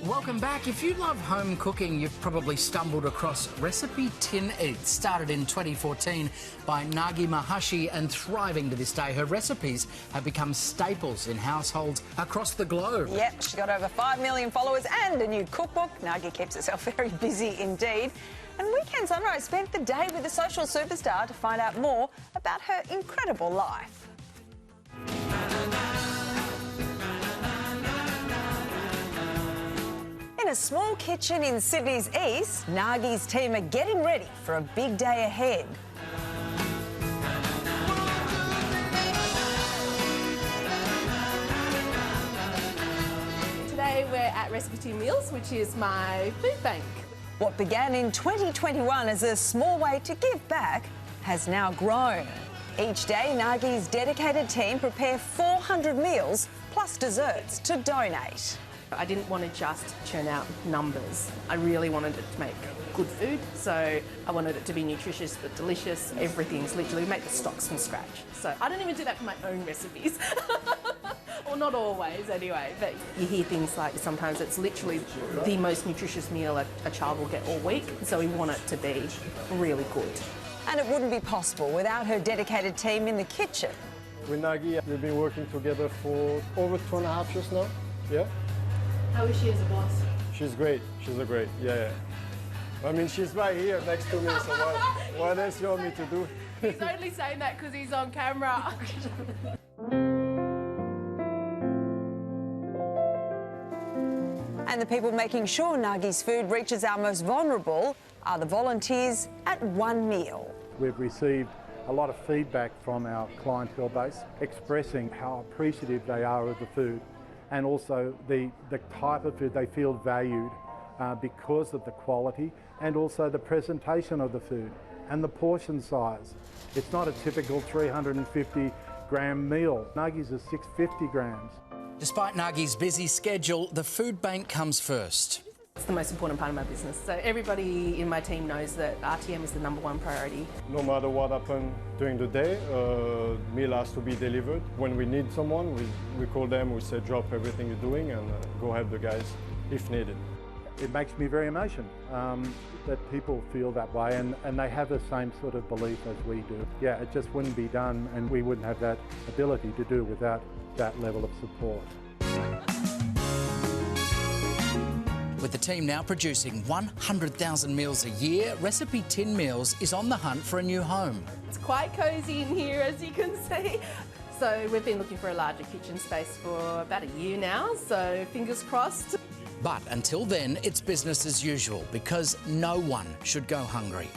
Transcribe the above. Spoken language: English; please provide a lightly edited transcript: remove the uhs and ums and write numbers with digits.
Welcome back. If you love home cooking, you've probably stumbled across RecipeTin Meals. Started in 2014 by Nagi Mahashi and thriving to this day. Her recipes have become staples in households across the globe. Yep, she's got over 5 million followers and a new cookbook. Nagi keeps herself very busy indeed. And Weekend Sunrise spent the day with the social superstar to find out more about her incredible life. In a small kitchen in Sydney's east, Nagi's team are getting ready for a big day ahead. Today we're at RecipeTin Meals, which is my food bank. What began in 2021 as a small way to give back has now grown. Each day, Nagi's dedicated team prepare 400 meals plus desserts to donate. I didn't want to just churn out numbers. I really wanted it to make good food, so I wanted it to be nutritious but delicious. Everything's literally, we make the stocks from scratch. So I don't even do that for my own recipes. Well, not always anyway, but you hear things like sometimes it's literally the most nutritious meal a child will get all week, so we want it to be really good. And it wouldn't be possible without her dedicated team in the kitchen. With Nagi, we've been working together for over 2.5 years now. Yeah. How is she as a boss? She's great. She's a great. Yeah. I mean, she's right here next to me, so what else you want me to do? He's only saying that because he's on camera. And the people making sure Nagi's food reaches our most vulnerable are the volunteers at One Meal. We've received a lot of feedback from our clientele base expressing how appreciative they are of the food and also the type of food. They feel valued because of the quality and also the presentation of the food and the portion size. It's not a typical 350 gram meal. Nagi's is 650 grams. Despite Nagi's busy schedule, the food bank comes first. It's the most important part of my business. So everybody in my team knows that RTM is the #1 priority. No matter what happens during the day, meal has to be delivered. When we need someone, we call them, we say drop everything you're doing and go help the guys if needed. It makes me very emotional that people feel that way and they have the same sort of belief as we do. Yeah, it just wouldn't be done and we wouldn't have that ability to do without that level of support. With the team now producing 100,000 meals a year, RecipeTin Meals is on the hunt for a new home. It's quite cosy in here, as you can see. So we've been looking for a larger kitchen space for about a year now, so fingers crossed. But until then, it's business as usual because no one should go hungry.